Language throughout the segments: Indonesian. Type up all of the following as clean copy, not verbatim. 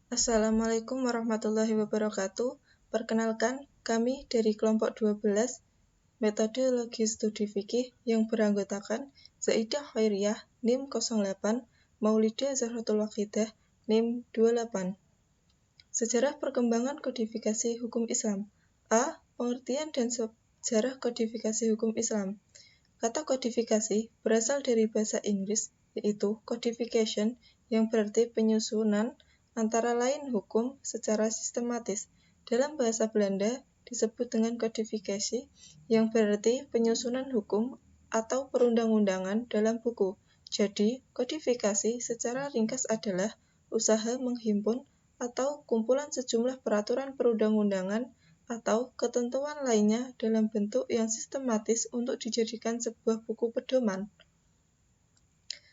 Assalamualaikum warahmatullahi wabarakatuh. Perkenalkan, kami dari kelompok 12 Metodologi Studi Fikih yang beranggotakan Zaidah Khairiyah NIM 08, Maulidah Zahratul Waqidah NIM 28. Sejarah perkembangan kodifikasi hukum Islam. A. Pengertian dan sejarah kodifikasi hukum Islam. Kata kodifikasi berasal dari bahasa Inggris, yaitu codification, yang berarti penyusunan, antara lain hukum secara sistematis. Dalam bahasa Belanda disebut dengan kodifikasi, yang berarti penyusunan hukum atau perundang-undangan dalam buku. Jadi, kodifikasi secara ringkas adalah usaha menghimpun atau kumpulan sejumlah peraturan perundang-undangan atau ketentuan lainnya dalam bentuk yang sistematis untuk dijadikan sebuah buku pedoman.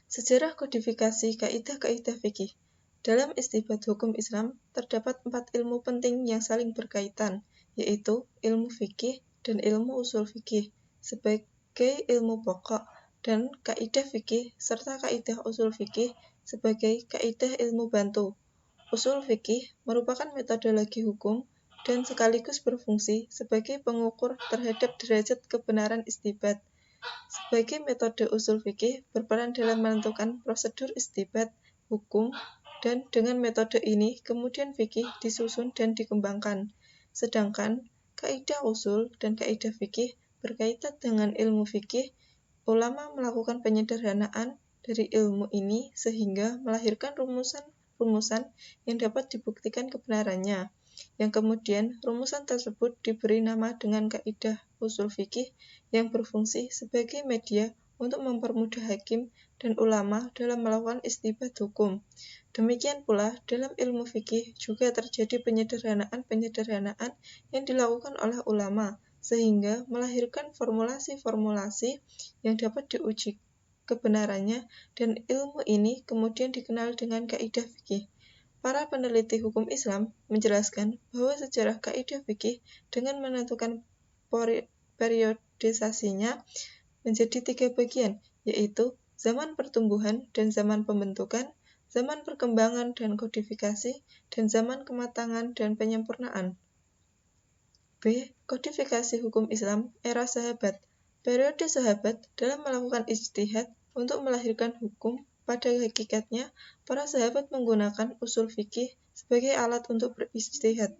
Sejarah kodifikasi kaidah-kaidah fikih. Dalam istinbat hukum Islam, terdapat 4 ilmu penting yang saling berkaitan, yaitu ilmu fikih dan ilmu usul fikih sebagai ilmu pokok, dan kaidah fikih serta kaidah usul fikih sebagai kaidah ilmu bantu. Usul fikih merupakan metodologi hukum dan sekaligus berfungsi sebagai pengukur terhadap derajat kebenaran istinbat. Sebagai metode usul fikih berperan dalam menentukan prosedur istinbat hukum, dan dengan metode ini kemudian fikih disusun dan dikembangkan. Sedangkan kaidah usul dan kaidah fikih berkaitan dengan ilmu fikih, ulama melakukan penyederhanaan dari ilmu ini sehingga melahirkan rumusan yang dapat dibuktikan kebenarannya, yang kemudian rumusan tersebut diberi nama dengan kaidah usul fikih yang berfungsi sebagai media untuk mempermudah hakim dan ulama dalam melakukan istinbat hukum. Demikian pula dalam ilmu fikih juga terjadi penyederhanaan yang dilakukan oleh ulama sehingga melahirkan formulasi-formulasi yang dapat diuji kebenarannya, dan ilmu ini kemudian dikenal dengan kaidah fikih. Para peneliti hukum Islam menjelaskan bahwa sejarah kaidah fikih dengan menentukan periodisasinya menjadi 3 bagian, yaitu zaman pertumbuhan dan zaman pembentukan, zaman perkembangan dan kodifikasi, dan zaman kematangan dan penyempurnaan. B. Kodifikasi hukum Islam era sahabat. Periode sahabat dalam melakukan ijtihad untuk melahirkan hukum. Pada hakikatnya, para sahabat menggunakan usul fikih sebagai alat untuk berijtihad.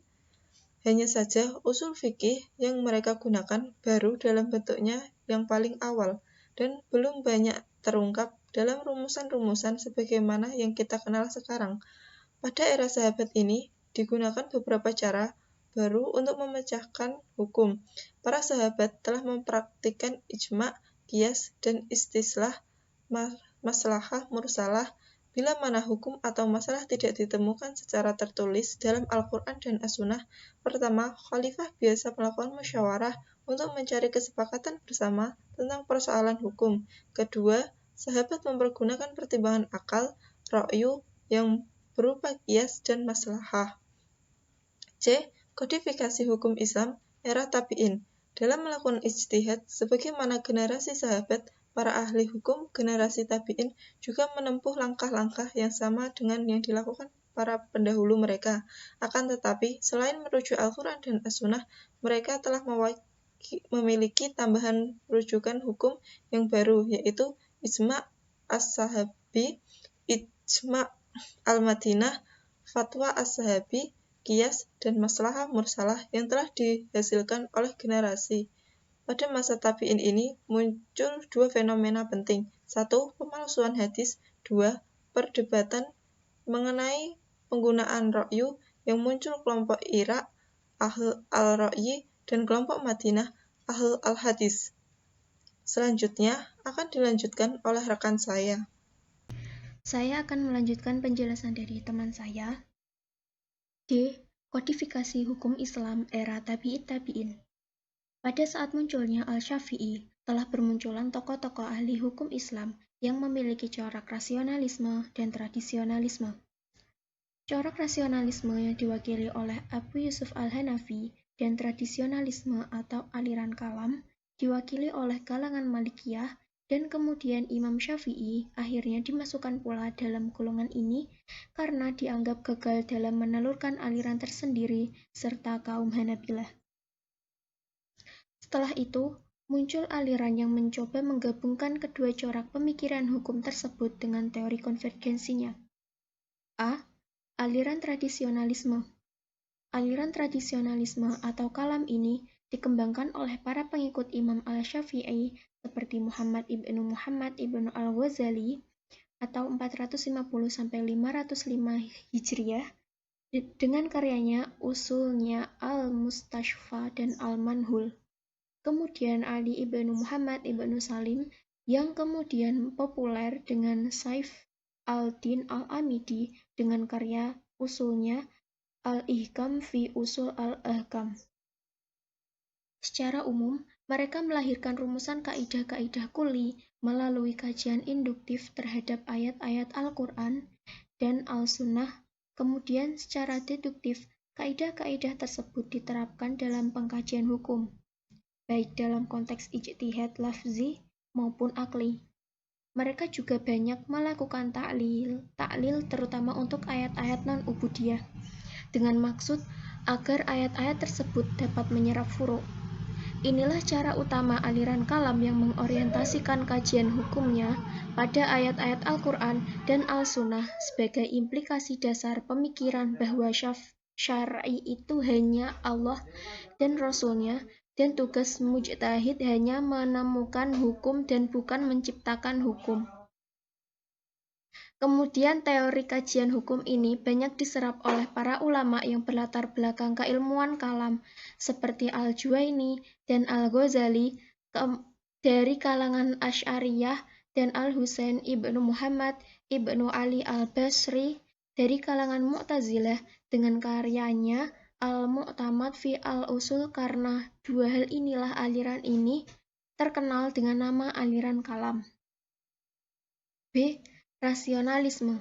Hanya saja usul fikih yang mereka gunakan baru dalam bentuknya yang paling awal dan belum banyak terungkap dalam rumusan-rumusan sebagaimana yang kita kenal sekarang. Pada era sahabat ini digunakan beberapa cara baru untuk memecahkan hukum. Para sahabat telah mempraktikkan ijma', qiyas, dan istislah, maslahah mursalah, bila mana hukum atau masalah tidak ditemukan secara tertulis dalam Al-Quran dan As-Sunnah. Pertama, khalifah biasa melakukan musyawarah untuk mencari kesepakatan bersama tentang persoalan hukum. Kedua, sahabat mempergunakan pertimbangan akal, ra'yu, yang berupa qiyas dan maslahah. C. Kodifikasi hukum Islam era tabi'in. Dalam melakukan ijtihad, sebagaimana generasi sahabat, para ahli hukum generasi tabi'in juga menempuh langkah-langkah yang sama dengan yang dilakukan para pendahulu mereka. Akan tetapi, selain merujuk Al-Quran dan As-Sunnah, mereka telah memiliki tambahan rujukan hukum yang baru, yaitu ijma' as-sahabi, ijma' al-Madinah, fatwa as-sahabi, qiyas, dan maslahah mursalah yang telah dihasilkan oleh generasi. Pada masa tabi'in ini muncul 2 fenomena penting. 1. Pemalsuan hadis. 2. Perdebatan mengenai penggunaan ra'yu yang muncul kelompok Irak, Ahl al-Ra'yi, dan kelompok Madinah, Ahl al-Hadis. Selanjutnya akan dilanjutkan oleh rekan saya. Saya akan melanjutkan penjelasan dari teman saya. D. Kodifikasi hukum Islam era tabi'in. Pada saat munculnya Al-Syafi'i, telah bermunculan tokoh-tokoh ahli hukum Islam yang memiliki corak rasionalisme dan tradisionalisme. Corak rasionalisme yang diwakili oleh Abu Yusuf Al-Hanafi dan tradisionalisme atau aliran kalam diwakili oleh kalangan Malikiyah dan kemudian Imam Syafi'i akhirnya dimasukkan pula dalam golongan ini karena dianggap gagal dalam menelurkan aliran tersendiri serta kaum Hanabilah. Setelah itu, muncul aliran yang mencoba menggabungkan kedua corak pemikiran hukum tersebut dengan teori konvergensinya. A. Aliran tradisionalisme. Aliran tradisionalisme atau kalam ini dikembangkan oleh para pengikut Imam Al-Syafi'i seperti Muhammad ibnu Al-Ghazali atau 450–505 Hijriah dengan karyanya Usulnya Al-Mustashfa dan Al-Manhul. Kemudian Ali ibnu Muhammad ibnu Salim yang kemudian populer dengan Saif al-Din al-Amidi dengan karya Usulnya Al-Ihkam fi Usul al-Ahkam. Secara umum, mereka melahirkan rumusan kaidah-kaidah kuli melalui kajian induktif terhadap ayat-ayat Al-Quran dan Al-Sunnah. Kemudian secara deduktif, kaidah-kaidah tersebut diterapkan dalam pengkajian hukum, baik dalam konteks ijtihad lafzi maupun akli. Mereka juga banyak melakukan taklil terutama untuk ayat-ayat non-ubudiyah, dengan maksud agar ayat-ayat tersebut dapat menyerap furu'. Inilah cara utama aliran kalam yang mengorientasikan kajian hukumnya pada ayat-ayat Al-Quran dan Al-Sunnah sebagai implikasi dasar pemikiran bahwa syar'i itu hanya Allah dan Rasul-Nya, dan tugas mujtahid hanya menemukan hukum dan bukan menciptakan hukum. Kemudian teori kajian hukum ini banyak diserap oleh para ulama yang berlatar belakang keilmuan kalam seperti Al-Juwaini dan Al-Ghazali dari kalangan Asy'ariyah dan Al-Husain ibnu Muhammad ibnu Ali Al-Basri dari kalangan Mu'tazilah dengan karyanya Al-Mu'tamad fi Al-Usul. Karena dua hal inilah aliran ini terkenal dengan nama aliran kalam. B. Rasionalisme.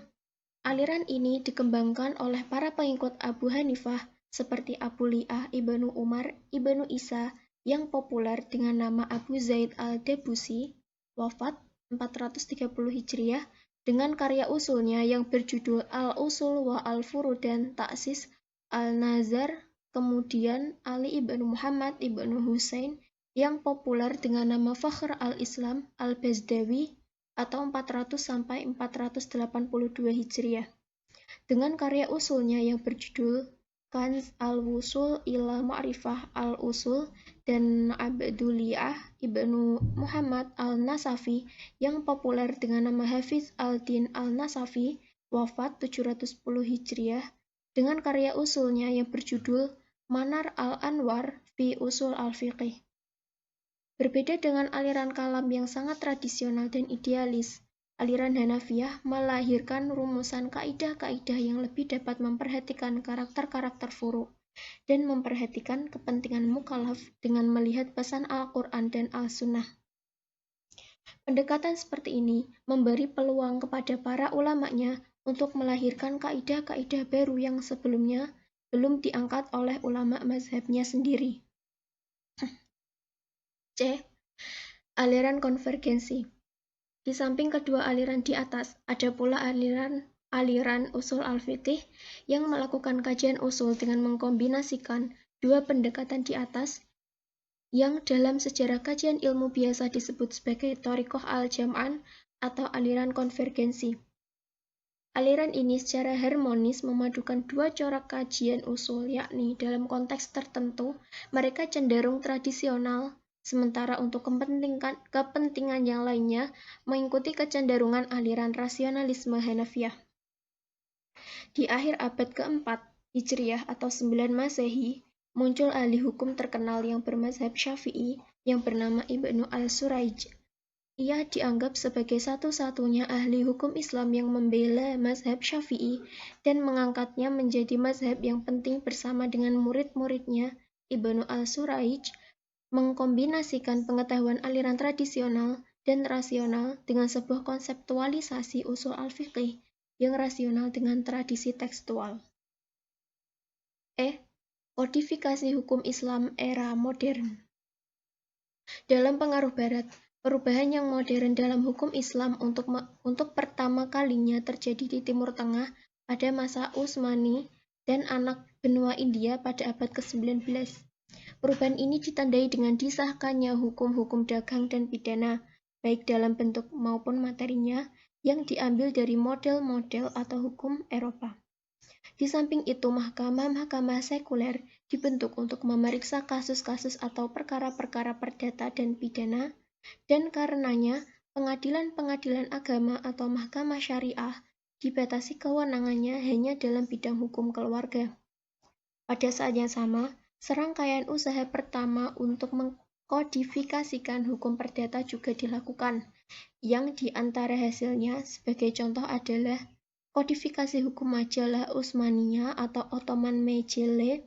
Aliran ini dikembangkan oleh para pengikut Abu Hanifah seperti Abu Li'ah ibnu Umar ibnu Isa yang populer dengan nama Abu Zaid al-Dabusi, wafat 430 Hijriah, dengan karya usulnya yang berjudul Al-Usul wa Al-Furu dan Ta'sis Al-Nazar. Kemudian Ali ibnu Muhammad ibnu Husain yang populer dengan nama Fakhr al-Islam al-Bazdawi atau 400–482 Hijriah, dengan karya usulnya yang berjudul Kanz al-Wusul ila Ma'rifah al-Usul, dan Abdulliah ibnu Muhammad al-Nasafi yang populer dengan nama Hafiz al-Din al-Nasafi, wafat 710 Hijriah, dengan karya usulnya yang berjudul Manar al-Anwar fi Usul al-Fiqh. Berbeda dengan aliran kalam yang sangat tradisional dan idealis, aliran Hanafiyah melahirkan rumusan kaidah-kaidah yang lebih dapat memperhatikan karakter-karakter furu' dan memperhatikan kepentingan mukallaf dengan melihat pesan Al-Quran dan Al-Sunnah. Pendekatan seperti ini memberi peluang kepada para ulamanya untuk melahirkan kaidah-kaidah baru yang sebelumnya belum diangkat oleh ulama mazhabnya sendiri. C. Aliran konvergensi. Di samping kedua aliran di atas, ada pula aliran usul al-fiqh yang melakukan kajian usul dengan mengkombinasikan dua pendekatan di atas yang dalam sejarah kajian ilmu biasa disebut sebagai thoriqah al-jam'an atau aliran konvergensi. Aliran ini secara harmonis memadukan dua corak kajian usul, yakni dalam konteks tertentu mereka cenderung tradisional, sementara untuk kepentingan yang lainnya mengikuti kecenderungan aliran rasionalisme Hanafiyah. Di akhir abad keempat Hijriah atau 9 Masehi, muncul ahli hukum terkenal yang bermazhab Syafi'i yang bernama Ibnu al-Suraij. Ia dianggap sebagai satu-satunya ahli hukum Islam yang membela mazhab Syafi'i dan mengangkatnya menjadi mazhab yang penting bersama dengan murid-muridnya. Ibnu al-Suraij mengkombinasikan pengetahuan aliran tradisional dan rasional dengan sebuah konseptualisasi usul al-fiqh yang rasional dengan tradisi tekstual. Kodifikasi hukum Islam era modern. Dalam pengaruh Barat, Perubahan yang modern dalam hukum Islam untuk pertama kalinya terjadi di Timur Tengah pada masa Utsmani dan anak benua India pada abad ke-19. Perubahan ini ditandai dengan disahkannya hukum-hukum dagang dan pidana, baik dalam bentuk maupun materinya, yang diambil dari model-model atau hukum Eropa. Di samping itu, mahkamah-mahkamah sekuler dibentuk untuk memeriksa kasus-kasus atau perkara-perkara perdata dan pidana, dan karenanya pengadilan-pengadilan agama atau mahkamah syariah dibatasi kewenangannya hanya dalam bidang hukum keluarga. Pada saat yang sama, serangkaian usaha pertama untuk mengkodifikasikan hukum perdata juga dilakukan, yang di antara hasilnya sebagai contoh adalah kodifikasi hukum majalah Utsmaniyah atau Ottoman Mecelle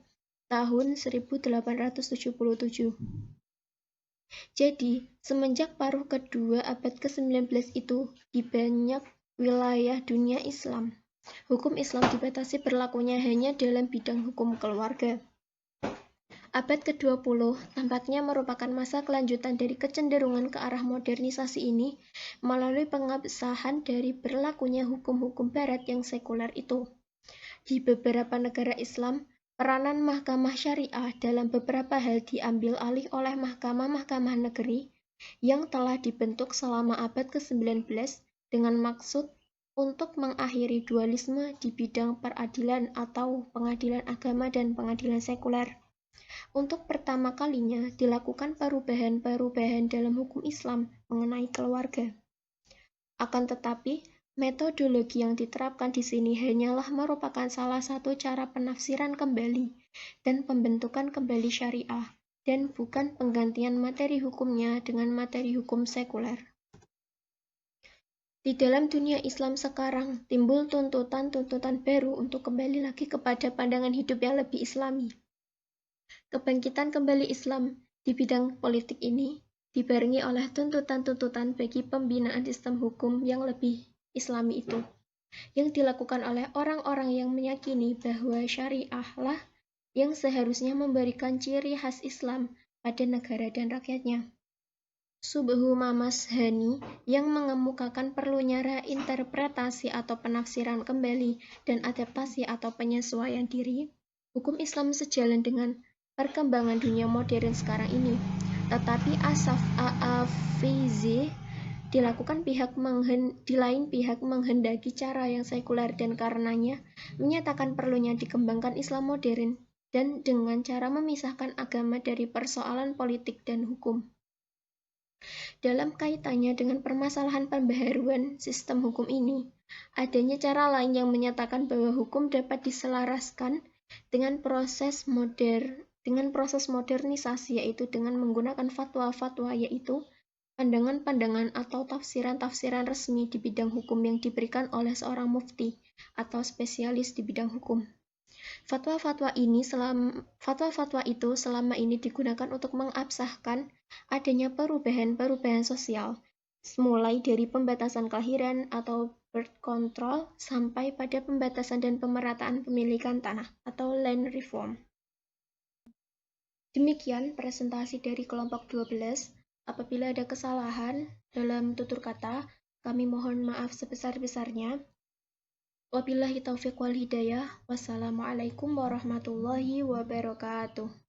tahun 1877. Jadi, semenjak paruh kedua abad ke-19 itu, di banyak wilayah dunia Islam, hukum Islam dibatasi berlakunya hanya dalam bidang hukum keluarga. Abad ke-20 tampaknya merupakan masa kelanjutan dari kecenderungan ke arah modernisasi ini melalui pengesahan dari berlakunya hukum-hukum barat yang sekuler itu. Di beberapa negara Islam, peranan mahkamah syariah dalam beberapa hal diambil alih oleh mahkamah-mahkamah negeri yang telah dibentuk selama abad ke-19 dengan maksud untuk mengakhiri dualisme di bidang peradilan atau pengadilan agama dan pengadilan sekuler. Untuk pertama kalinya dilakukan perubahan-perubahan dalam hukum Islam mengenai keluarga. Akan tetapi, metodologi yang diterapkan di sini hanyalah merupakan salah satu cara penafsiran kembali dan pembentukan kembali syariah, dan bukan penggantian materi hukumnya dengan materi hukum sekuler. Di dalam dunia Islam sekarang, timbul tuntutan-tuntutan baru untuk kembali lagi kepada pandangan hidup yang lebih Islami. Kebangkitan kembali Islam di bidang politik ini dibarengi oleh tuntutan-tuntutan bagi pembinaan sistem hukum yang lebih Islami itu, yang dilakukan oleh orang-orang yang meyakini bahwa syariah lah yang seharusnya memberikan ciri khas Islam pada negara dan rakyatnya. Subhu Mamashani yang mengemukakan perlunya reinterpretasi atau penafsiran kembali dan adaptasi atau penyesuaian diri, hukum Islam sejalan dengan perkembangan dunia modern sekarang ini. Tetapi Asaf A'afizi di lain pihak menghendaki cara yang sekuler dan karenanya menyatakan perlunya dikembangkan Islam modern dan dengan cara memisahkan agama dari persoalan politik dan hukum. Dalam kaitannya dengan permasalahan pembaharuan sistem hukum ini, adanya cara lain yang menyatakan bahwa hukum dapat diselaraskan dengan proses modernisasi, yaitu dengan menggunakan fatwa-fatwa, yaitu pandangan-pandangan atau tafsiran-tafsiran resmi di bidang hukum yang diberikan oleh seorang mufti atau spesialis di bidang hukum. Fatwa-fatwa itu selama ini digunakan untuk mengabsahkan adanya perubahan-perubahan sosial, mulai dari pembatasan kelahiran atau birth control sampai pada pembatasan dan pemerataan pemilikan tanah atau land reform. Demikian presentasi dari kelompok 12. Apabila ada kesalahan dalam tutur kata, kami mohon maaf sebesar-besarnya. Wabillahi taufiq wal hidayah. Wassalamualaikum warahmatullahi wabarakatuh.